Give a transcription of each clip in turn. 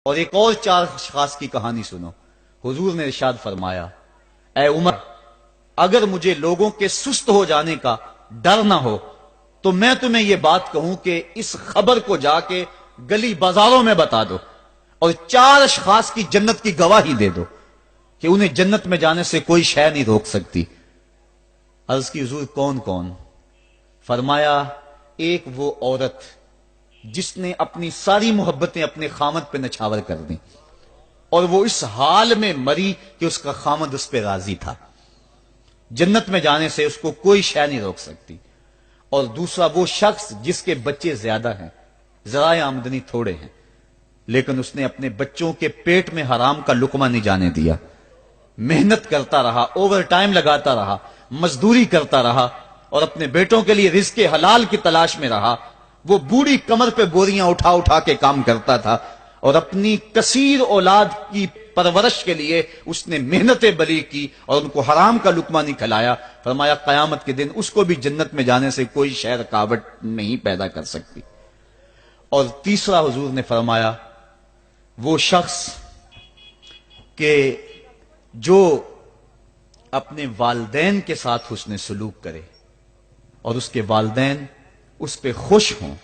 اور ایک اور 4 اشخاص کی کہانی سنو۔ حضور نے ارشاد فرمایا، اے عمر، اگر مجھے لوگوں کے سست ہو جانے کا ڈر نہ ہو تو میں تمہیں یہ بات کہوں کہ اس خبر کو جا کے گلی بازاروں میں بتا دو اور 4 اشخاص کی جنت کی گواہی دے دو کہ انہیں جنت میں جانے سے کوئی شے نہیں روک سکتی۔ عرض کی حضور کون کون؟ فرمایا، ایک وہ عورت جس نے اپنی ساری محبتیں اپنے خامد پہ نچھاور کر دیں اور وہ اس حال میں مری کہ اس کا خامد اس پہ راضی تھا، جنت میں جانے سے اس کو کوئی شے نہیں روک سکتی۔ اور دوسرا وہ شخص جس کے بچے زیادہ ہیں، ذرائع آمدنی تھوڑے ہیں، لیکن اس نے اپنے بچوں کے پیٹ میں حرام کا لقمہ نہیں جانے دیا، محنت کرتا رہا، اوور ٹائم لگاتا رہا، مزدوری کرتا رہا اور اپنے بیٹوں کے لیے رزق حلال کی تلاش میں رہا۔ وہ بوڑھی کمر پہ بوریاں اٹھا اٹھا کے کام کرتا تھا اور اپنی کثیر اولاد کی پرورش کے لیے اس نے محنتیں بلی کی اور ان کو حرام کا لقمہ نہیں کھلایا۔ فرمایا قیامت کے دن اس کو بھی جنت میں جانے سے کوئی شے رکاوٹ نہیں پیدا کر سکتی۔ اور تیسرا حضور نے فرمایا، وہ شخص کہ جو اپنے والدین کے ساتھ حسن سلوک کرے اور اس کے والدین اس پہ خوش ہوں،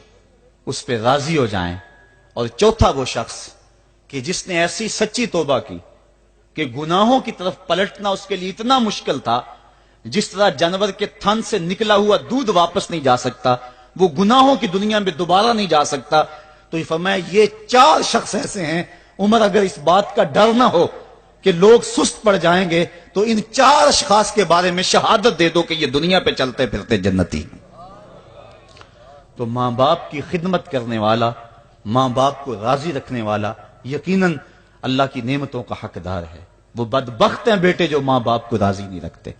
اس پہ راضی ہو جائیں۔ اور چوتھا وہ شخص کہ جس نے ایسی سچی توبہ کی کہ گناہوں کی طرف پلٹنا اس کے لیے اتنا مشکل تھا، جس طرح جانور کے تھن سے نکلا ہوا دودھ واپس نہیں جا سکتا، وہ گناہوں کی دنیا میں دوبارہ نہیں جا سکتا۔ تو یہ فرمایا یہ 4 شخص ایسے ہیں، عمر اگر اس بات کا ڈر نہ ہو کہ لوگ سست پڑ جائیں گے تو ان 4 اشخاص کے بارے میں شہادت دے دو کہ یہ دنیا پہ چلتے پھرتے جنتی ہیں۔ تو ماں باپ کی خدمت کرنے والا، ماں باپ کو راضی رکھنے والا یقیناً اللہ کی نعمتوں کا حقدار ہے۔ وہ بدبخت ہیں بیٹے جو ماں باپ کو راضی نہیں رکھتے۔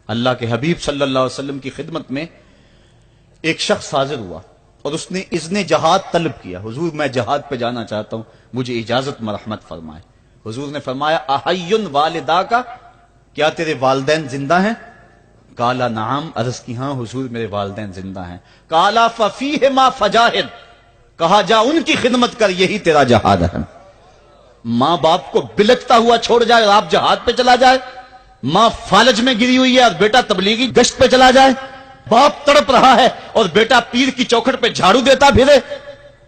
اللہ کے حبیب صلی اللہ علیہ وسلم کی خدمت میں ایک شخص حاضر ہوا اور اس نے اذن جہاد طلب کیا، حضور میں جہاد پہ جانا چاہتا ہوں، مجھے اجازت مرحمت فرمائے۔ حضور نے فرمایا، احیٌ والدا کا، کیا تیرے والدین زندہ ہیں؟ کالا نعم، عرض کی ہاں حضور میرے والدین زندہ ہیں۔ کالا ففیہما فجاہد، کہا جا ان کی خدمت کر، یہی تیرا جہاد ہے۔ ماں باپ کو بلکتا ہوا چھوڑ جائے اور آپ جہاد پہ چلا جائے، ماں فالج میں گری ہوئی ہے اور بیٹا تبلیغی گشت پہ چلا جائے، باپ تڑپ رہا ہے اور بیٹا پیر کی چوکھٹ پہ جھاڑو دیتا پھرے،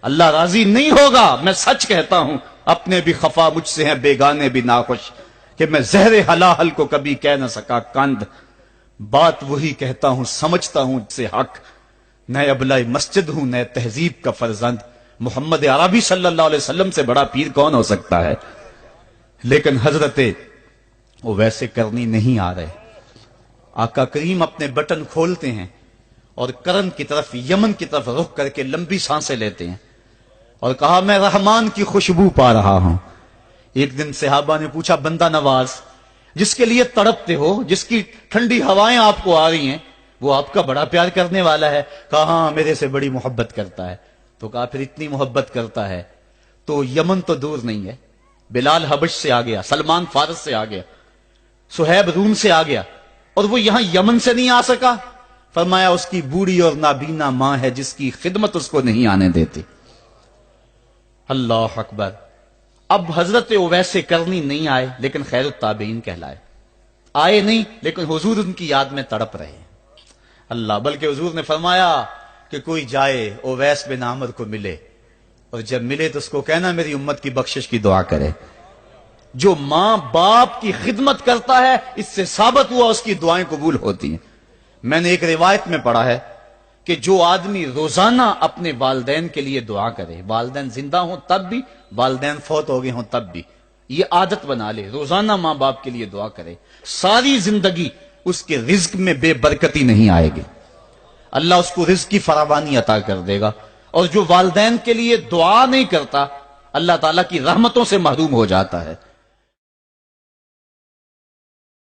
اللہ راضی نہیں ہوگا۔ میں سچ کہتا ہوں، اپنے بھی خفا مجھ سے ہیں، بیگانے بھی ناخوش، کہ میں زہر حلاحل کو کبھی کہہ نہ سکا کند، بات وہی کہتا ہوں سمجھتا ہوں سے حق، نئے ابلۂ مسجد ہوں نئے تہذیب کا فرزند، محمد عربی صلی اللہ علیہ وسلم سے بڑا پیر کون ہو سکتا ہے؟ لیکن حضرت وہ ویسے کرنی نہیں آ رہے۔ آقا کریم اپنے بٹن کھولتے ہیں اور کرن کی طرف، یمن کی طرف رخ کر کے لمبی سانسیں لیتے ہیں اور کہا، میں رحمان کی خوشبو پا رہا ہوں۔ ایک دن صحابہ نے پوچھا، بندہ نواز جس کے لیے تڑپتے ہو، جس کی ٹھنڈی ہوائیں آپ کو آ رہی ہیں، وہ آپ کا بڑا پیار کرنے والا ہے؟ کہا ہاں، میرے سے بڑی محبت کرتا ہے۔ تو کہا پھر اتنی محبت کرتا ہے تو یمن تو دور نہیں ہے، بلال حبش سے آ گیا، سلمان فارس سے آ گیا، سہیب روم سے آ گیا، اور وہ یہاں یمن سے نہیں آ سکا؟ فرمایا اس کی بوڑھی اور نابینا ماں ہے جس کی خدمت اس کو نہیں آنے دیتی۔ اللہ اکبر۔ اب حضرت اویس کرنی نہیں آئے لیکن خیر التابعین کہلائے، آئے نہیں لیکن حضور ان کی یاد میں تڑپ رہے ہیں۔ اللہ، بلکہ حضور نے فرمایا کہ کوئی جائے اویس بن عامر کو ملے اور جب ملے تو اس کو کہنا میری امت کی بخشش کی دعا کرے۔ جو ماں باپ کی خدمت کرتا ہے اس سے ثابت ہوا اس کی دعائیں قبول ہوتی ہیں۔ میں نے ایک روایت میں پڑھا ہے کہ جو آدمی روزانہ اپنے والدین کے لیے دعا کرے، والدین زندہ ہوں تب بھی، والدین فوت ہو گئے ہوں تب بھی، یہ عادت بنا لے، روزانہ ماں باپ کے لیے دعا کرے، ساری زندگی اس کے رزق میں بے برکتی نہیں آئے گی، اللہ اس کو رزق کی فراوانی عطا کر دے گا۔ اور جو والدین کے لیے دعا نہیں کرتا، اللہ تعالیٰ کی رحمتوں سے محروم ہو جاتا ہے۔